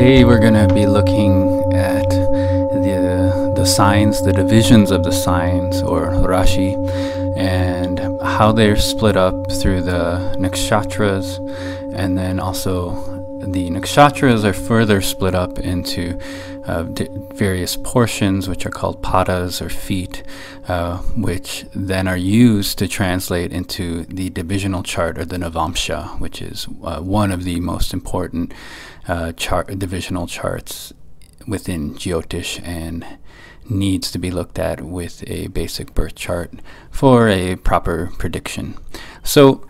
Today we're going to be looking at the signs, the divisions of the signs, or Rashi, and how they're split up through the Nakshatras, and then also the Nakshatras are further split up into various portions, which are called padas or feet, which then are used to translate into the divisional chart, or the Navamsha, which is one of the most important divisional charts within Jyotish, and needs to be looked at with a basic birth chart for a proper prediction. So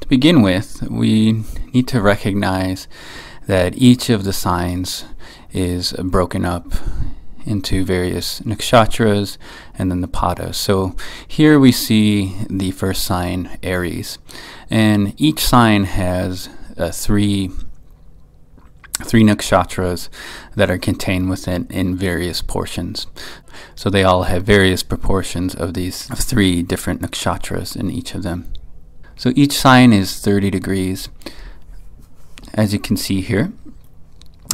to begin with, we need to recognize that each of the signs is broken up into various nakshatras and then the padas. So here we see the first sign, Aries, and each sign has three nakshatras that are contained within in various portions. So they all have various proportions of these three different nakshatras in each of them. So each sign is 30 degrees, as you can see here.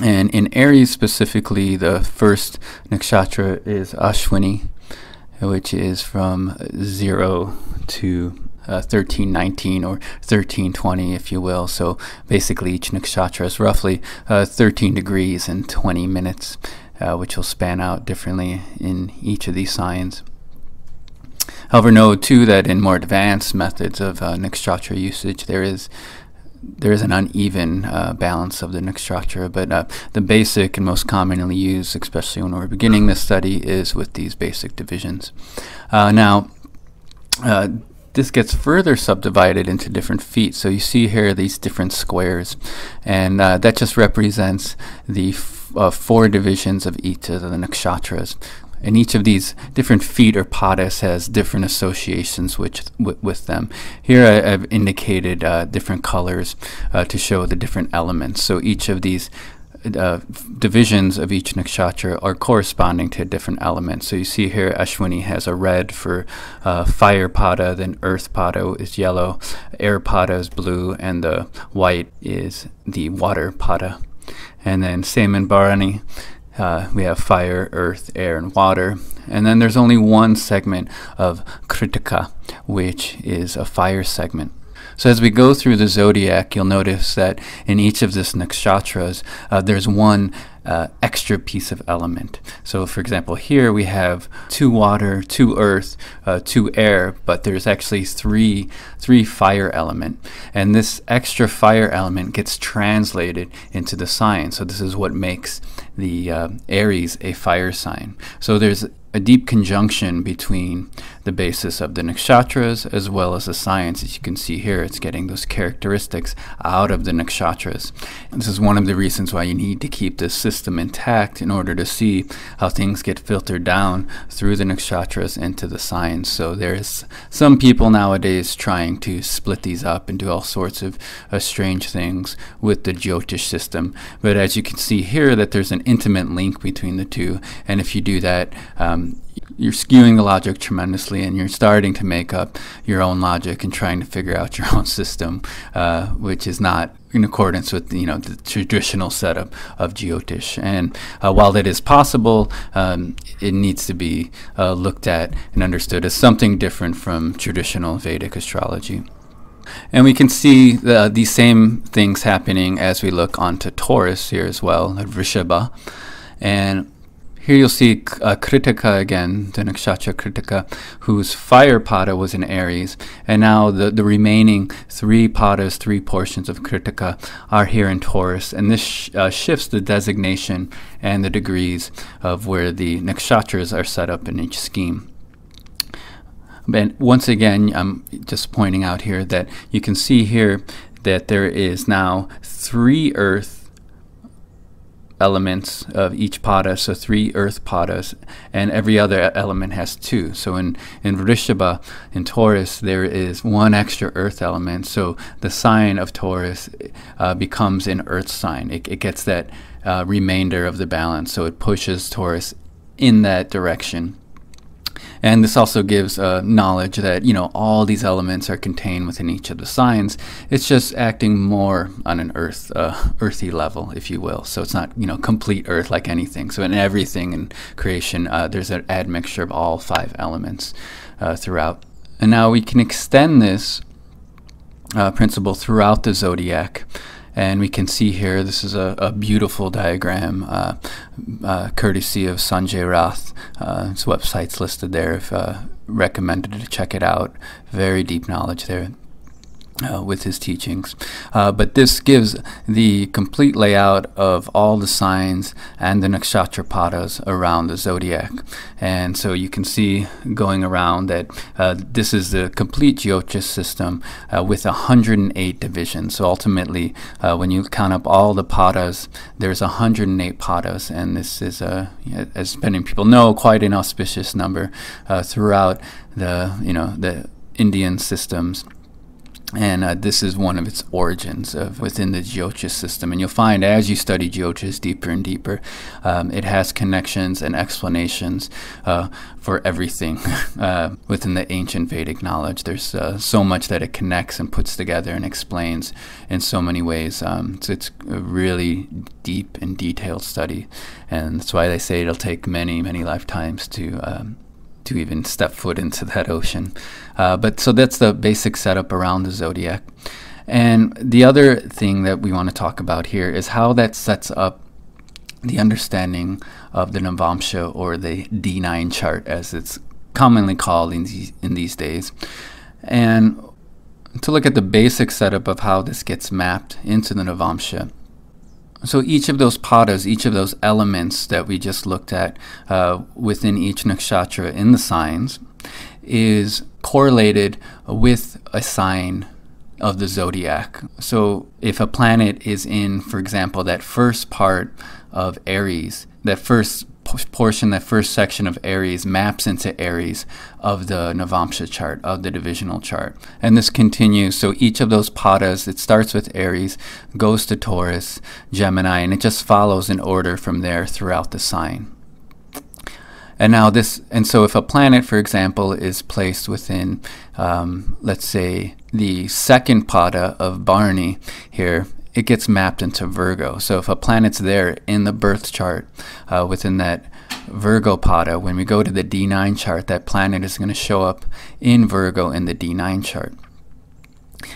And in Aries specifically, the first nakshatra is Ashwini, which is from 0 to 1319 or 1320, if you will. So basically each nakshatra is roughly 13 degrees and 20 minutes, which will span out differently in each of these signs. However, note too that in more advanced methods of nakshatra usage, there is an uneven balance of the nakshatra, but the basic and most commonly used, especially when we're beginning this study, is with these basic divisions. Now, this gets further subdivided into different feet. So you see here these different squares, and that just represents the four divisions of each of the nakshatras. And each of these different feet or padas has different associations with them. Here I've indicated different colors to show the different elements. So each of these divisions of each nakshatra are corresponding to a different element. So you see here Ashwini has a red for fire pada, then earth pada is yellow, air pada is blue, and the white is the water pada. And then same in Bharani. We have fire, earth, air, and water. And then there's only one segment of Kritika, which is a fire segment. So as we go through the zodiac, you'll notice that in each of these nakshatras, there's one extra piece of element. So for example, here we have 2 water, 2 earth, 2 air, but there's actually three fire element. And this extra fire element gets translated into the sign. So this is what makes the Aries a fire sign. So there's a deep conjunction between the basis of the nakshatras as well as the signs. As you can see here, it's getting those characteristics out of the nakshatras. And this is one of the reasons why you need to keep this system intact in order to see how things get filtered down through the nakshatras into the signs. So there's some people nowadays trying to split these up and do all sorts of strange things with the Jyotish system. But as you can see here, that there's an intimate link between the two, and if you do that, you're skewing the logic tremendously, and you're starting to make up your own logic and trying to figure out your own system, which is not in accordance with the traditional setup of Jyotish. And while that is possible, it needs to be looked at and understood as something different from traditional Vedic astrology. And we can see these same things happening as we look onto Taurus here as well, at Vrishabha. And here you'll see Kritika again, the nakshatra Kritika, whose fire pada was in Aries. And now the remaining 3 padas, 3 portions of Kritika are here in Taurus. And this shifts the designation and the degrees of where the nakshatras are set up in each scheme. And once again, I'm just pointing out here that you can see here that there is now 3 earth elements of each pada, so 3 earth padas, and every other element has 2. So in Vrishabha, in Taurus, there is 1 extra earth element, so the sign of Taurus becomes an earth sign. It gets that remainder of the balance, so it pushes Taurus in that direction. And this also gives knowledge that, all these elements are contained within each of the signs. It's just acting more on an earthy level, if you will. So it's not, complete earth like anything. So in everything in creation, there's an admixture of all 5 elements throughout. And now we can extend this principle throughout the zodiac. And we can see here, this is a beautiful diagram, courtesy of Sanjay Rath. His website's listed there. If recommended to check it out. Very deep knowledge there with his teachings. But this gives the complete layout of all the signs and the nakshatra padas around the zodiac. And so you can see going around that this is the complete Jyotish system with 108 divisions. So ultimately, when you count up all the padas, there's 108 padas, and this is, as many people know, quite an auspicious number throughout the Indian systems. And this is one of its origins within the Jyotish system. And you'll find as you study Jyotish deeper and deeper, it has connections and explanations for everything within the ancient Vedic knowledge. There's so much that it connects and puts together and explains in so many ways. So it's a really deep and detailed study. And that's why they say it'll take many, many lifetimes to even step foot into that ocean. But so that's the basic setup around the zodiac. And the other thing that we want to talk about here is how that sets up the understanding of the Navamsha, or the D9 chart, as it's commonly called in these days. And to look at the basic setup of how this gets mapped into the Navamsha. So each of those padas, each of those elements that we just looked at within each nakshatra in the signs, is correlated with a sign of the zodiac. So if a planet is in, for example, that first part of Aries, that first portion, that first section of Aries maps into Aries of the Navamsha chart, of the divisional chart. And this continues. So each of those padas, it starts with Aries, goes to Taurus, Gemini, and it just follows in order from there throughout the sign. And now so if a planet, for example, is placed within, let's say, the second pada of Bharani here, it gets mapped into Virgo. So if a planet's there in the birth chart within that Virgo pada, when we go to the D9 chart, that planet is going to show up in Virgo in the D9 chart.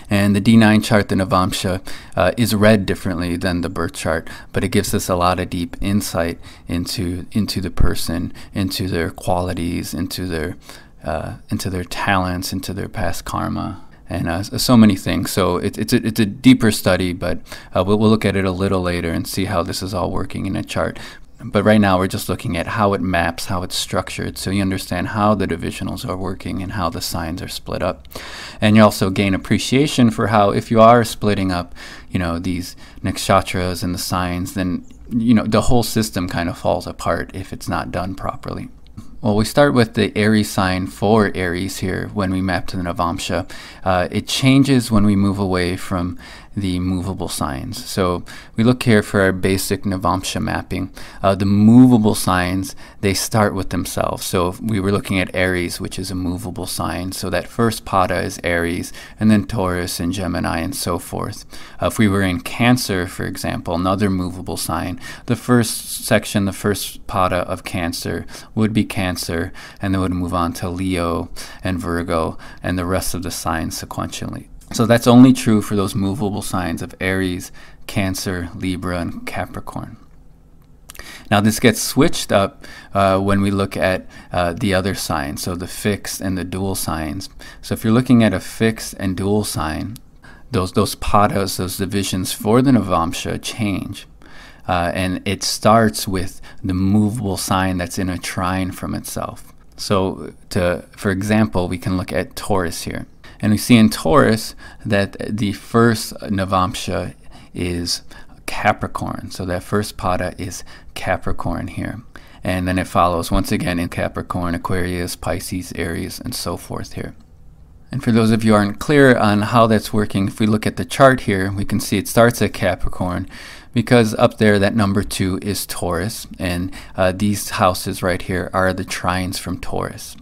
And the D9 chart, the Navamsha, is read differently than the birth chart, but it gives us a lot of deep insight into the person, into their qualities, into their talents, into their past karma, and so many things. So it's a deeper study, but we'll look at it a little later and see how this is all working in a chart. But right now we're just looking at how it maps, how it's structured, so you understand how the divisionals are working and how the signs are split up. And you also gain appreciation for how, if you are splitting up, these nakshatras and the signs, then, the whole system kind of falls apart if it's not done properly. Well, we start with the Aries sign for Aries here when we map to the Navamsha. It changes when we move away from the movable signs. So we look here for our basic Navamsha mapping. The movable signs, they start with themselves. So we were looking at Aries, which is a movable sign. So that first pada is Aries, and then Taurus and Gemini and so forth. If we were in Cancer, for example, another movable sign, the first section, the first pada of Cancer would be Cancer, and then would move on to Leo and Virgo and the rest of the signs sequentially. So that's only true for those movable signs of Aries, Cancer, Libra, and Capricorn. Now this gets switched up when we look at the other signs, so the fixed and the dual signs. So if you're looking at a fixed and dual sign, those padas, those divisions for the Navamsha change. And it starts with the movable sign that's in a trine from itself. So for example, we can look at Taurus here. And we see in Taurus that the first Navamsha is Capricorn. So that first pada is Capricorn here. And then it follows once again in Capricorn, Aquarius, Pisces, Aries, and so forth here. And for those of you who aren't clear on how that's working, if we look at the chart here, we can see it starts at Capricorn because up there that number 2 is Taurus. And these houses right here are the trines from Taurus.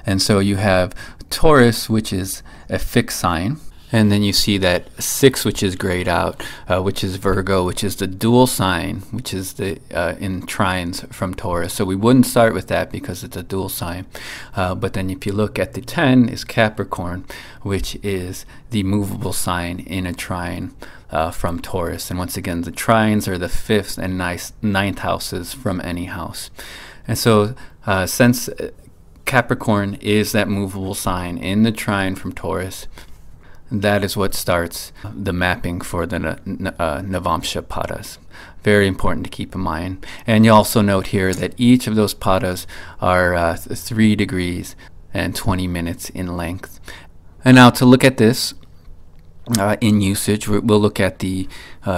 And so you have Taurus, which is a fixed sign. And then you see that 6, which is grayed out, which is Virgo, which is the dual sign, which is the in trines from Taurus. So we wouldn't start with that because it's a dual sign. But then if you look at the 10 is Capricorn, which is the movable sign in a trine from Taurus. And once again, the trines are the 5th and 9th houses from any house. And so since Capricorn is that movable sign in the trine from Taurus, that is what starts the mapping for the Navamsha padas. Very important to keep in mind. And you also note here that each of those padas are 3 degrees and 20 minutes in length. And now to look at this in usage, we'll look at the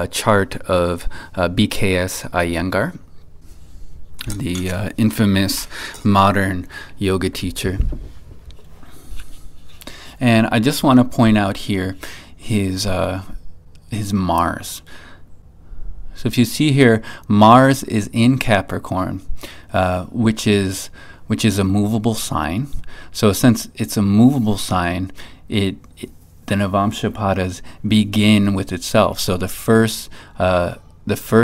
chart of BKS Iyengar, the infamous modern yoga teacher. And I just want to point out here his Mars. So if you see here, Mars is in Capricorn, which is a movable sign. So since it's a movable sign, the Navamsha padas begin with itself. So the first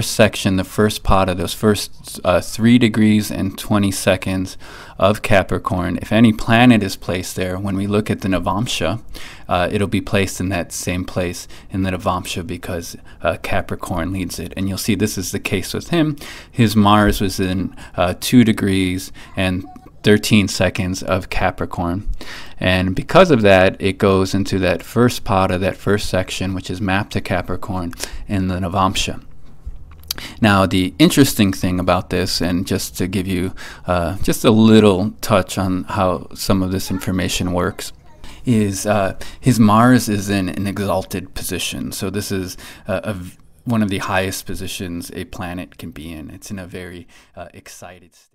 section, the first pada, those first 3 degrees and 20 seconds of Capricorn, if any planet is placed there, when we look at the Navamsha, it'll be placed in that same place in the Navamsha because Capricorn leads it. And you'll see this is the case with him. His Mars was in 2 degrees and 13 seconds of Capricorn. And because of that, it goes into that first pada, that first section, which is mapped to Capricorn in the Navamsha. Now, the interesting thing about this, and just to give you just a little touch on how some of this information works, is his Mars is in an exalted position. So this is one of the highest positions a planet can be in. It's in a very excited state.